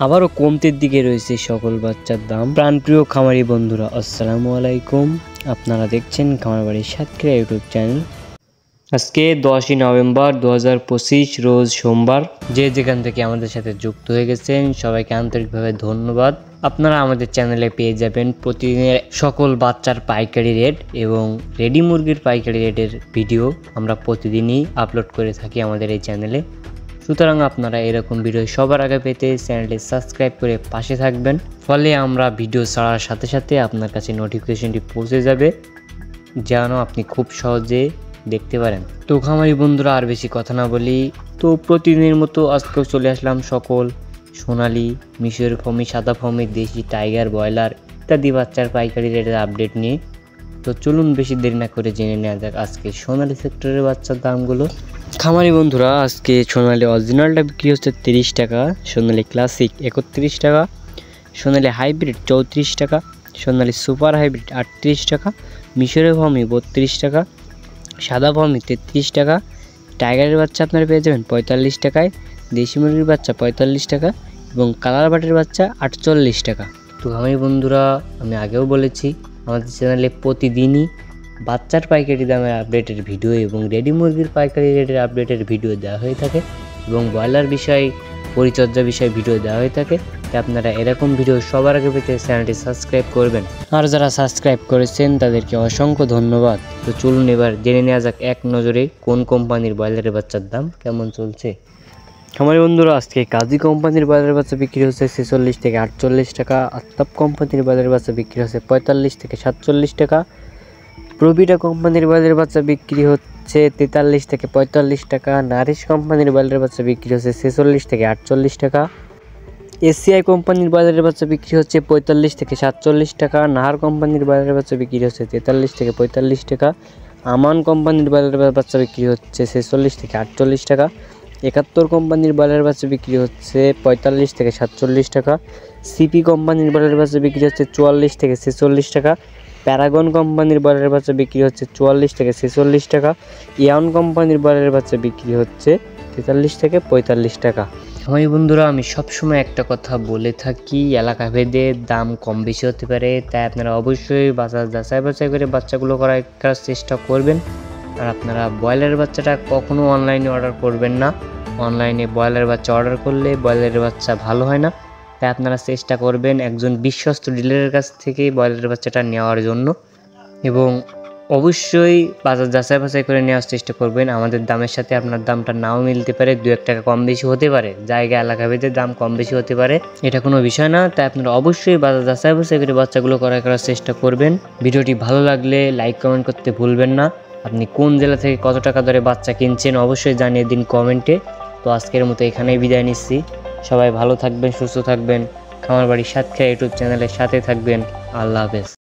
আবারও কমতির দিকে রয়েছে সকল বাচ্চার দাম। প্রাণপ্রিয় খামারি বন্ধুরা, আসসালামু আলাইকুম। আপনারা দেখছেন খামারবাড়ি সাতক্ষীরা ইউটিউব চ্যানেল। আজকে 10ই নভেম্বর 2025 রোজ সোমবার। যে যেখান থেকে আমাদের সাথে যুক্ত হয়ে গেছেন সবাইকে আন্তরিকভাবে ধন্যবাদ। আপনারা আমাদের চ্যানেলে পেয়ে যাবেন প্রতিদিনের সকল বাচ্চার পাইকারি রেট এবং রেডি মুরগির পাইকারি রেটের ভিডিও আমরা প্রতিদিনই আপলোড করে থাকি আমাদের এই চ্যানেলে। সুতরাং আপনারা এরকম ভিডিও সবার আগে পেতে চ্যানেলটি সাবস্ক্রাইব করে পাশে থাকবেন, ফলে আমরা ভিডিও ছাড়ার সাথে সাথে আপনার কাছে নোটিফিকেশনটি পৌঁছে যাবে, যেন আপনি খুব সহজে দেখতে পারেন। তো খামারি বন্ধুরা, আর বেশি কথা না বলি, তো প্রতিদিনের মতো আজকেও চলে আসলাম সকল সোনালি, মিশর ফমি, সাদা ফমি, দেশি, টাইগার, ব্রয়লার ইত্যাদি বাচ্চার পাইকারি রেটের আপডেট নিয়ে। তো চলুন বেশি দেরি না করে জেনে নেওয়া যাক আজকে সোনালি সেক্টরের বাচ্চার দামগুলো। খামারি বন্ধুরা, আজকে সোনালি অরিজিনালটা বিক্রি হচ্ছে 30 টাকা, সোনালি ক্লাসিক 31 টাকা, সোনালি হাইব্রিড 34 টাকা, সোনালি সুপার হাইব্রিড 38 টাকা, মিশরের ফমি 32 টাকা, সাদা ফমি 33 টাকা, টাইগারের বাচ্চা আপনারা পেয়ে যাবেন 45 টাকায়, দেশি মুরগির বাচ্চা 45 টাকা এবং কালার বাটের বাচ্চা 48 টাকা। তো খামারি বন্ধুরা, আমি আগেও বলেছি আমাদের চ্যানেলে প্রতিদিনই বাচ্চার পাইকারি দামের আপডেটের ভিডিও এবং রেডি মুরগির পাইকারি রেটের আপডেটের ভিডিও দেওয়া হয়ে থাকে এবং ব্রয়লার বিষয়ে পরিচর্যা বিষয়ে ভিডিও দেওয়া হয়ে থাকে। তাই আপনারা এরকম ভিডিও সবার আগে পেতে চ্যানেলটি সাবস্ক্রাইব করবেন, আর যারা সাবস্ক্রাইব করেছেন তাদেরকে অসংখ্য ধন্যবাদ। তো চলুন এবার জেনে নেওয়া যাক এক নজরে কোন কোম্পানির ব্রয়লারের বাচ্চার দাম কেমন চলছে। খামারি বন্ধুরা, আজকে কাজী কোম্পানির ব্রয়লারের বাচ্চা বিক্রি হচ্ছে 46 থেকে 48 টাকা, আফতাব কোম্পানির ব্রয়লারের বাচ্চা বিক্রি হচ্ছে 45 থেকে 47 টাকা, প্রবিটা কোম্পানির ব্রয়লারের বাচ্চা বিক্রি হচ্ছে 43 থেকে 45 টাকা, নারিশ কোম্পানির ব্রয়লারের বাচ্চা বিক্রি হচ্ছে 46 থেকে 48 টাকা, এসিআই কোম্পানির ব্রয়লারের বাচ্চা বিক্রি হচ্ছে 45 থেকে 47 টাকা, নাহার কোম্পানির ব্রয়লারের বাচ্চা বিক্রি হচ্ছে 43 থেকে 45 টাকা, আমান কোম্পানির ব্রয়লারের বাচ্চা বিক্রি হচ্ছে 46 থেকে 48 টাকা, 71 কোম্পানির ব্রয়লারের বাচ্চা বিক্রি হচ্ছে 45 থেকে 47 টাকা, সিপি কোম্পানির ব্রয়লারের বাচ্চা বিক্রি হচ্ছে 44 থেকে 46 টাকা, প্যারাগন কোম্পানির ব্রয়লারের বাচ্চা বিক্রি হচ্ছে 44 থেকে 46 টাকা, ইয়ান কোম্পানির ব্রয়লারের বাচ্চা বিক্রি হচ্ছে 43 থেকে 45 টাকা। আমার বন্ধুরা, আমি সবসময় একটা কথা বলে থাকি, এলাকা ভেদে দাম কম বেশি হতে পারে, তাই আপনারা অবশ্যই বাজার যাচাই বাছাই করে বাচ্চাগুলো করার চেষ্টা করবেন। আর আপনারা ব্রয়লারের বাচ্চাটা কখনো অনলাইনে অর্ডার করবেন না। অনলাইনে ব্রয়লার বাচ্চা অর্ডার করলে ব্রয়লারের বাচ্চা ভালো হয় না, তাই আপনারা চেষ্টা করবেন একজন বিশ্বস্ত ডিলারের কাছ থেকে ব্রয়লারের বাচ্চাটা নেওয়ার জন্য, এবং অবশ্যই বাজার যাচাই বাছাই করে নেওয়ার চেষ্টা করবেন। আমাদের দামের সাথে আপনার দামটা নাও মিলতে পারে, 2-1 টাকা কম বেশি হতে পারে, জায়গা এলাকা ভেদে দাম কম বেশি হতে পারে, এটা কোনো বিষয় না। তাই আপনারা অবশ্যই বাজার যাচাই বাছাই করে বাচ্চাগুলো করার চেষ্টা করবেন। ভিডিওটি ভালো লাগলে লাইক কমেন্ট করতে ভুলবেন না। আপনি কোন জেলা থেকে কত টাকা দরে বাচ্চা কিনছেন অবশ্যই জানিয়ে দিন কমেন্টে। তো আজকের মতো এখানেই বিদায় নিচ্ছি। সবাই ভালো থাকবেন, সুস্থ থাকবেন, খামারবাড়ি সাতক্ষীরা ইউটিউব চ্যানেলের সাথে থাকবেন। আল্লাহ হাফেজ।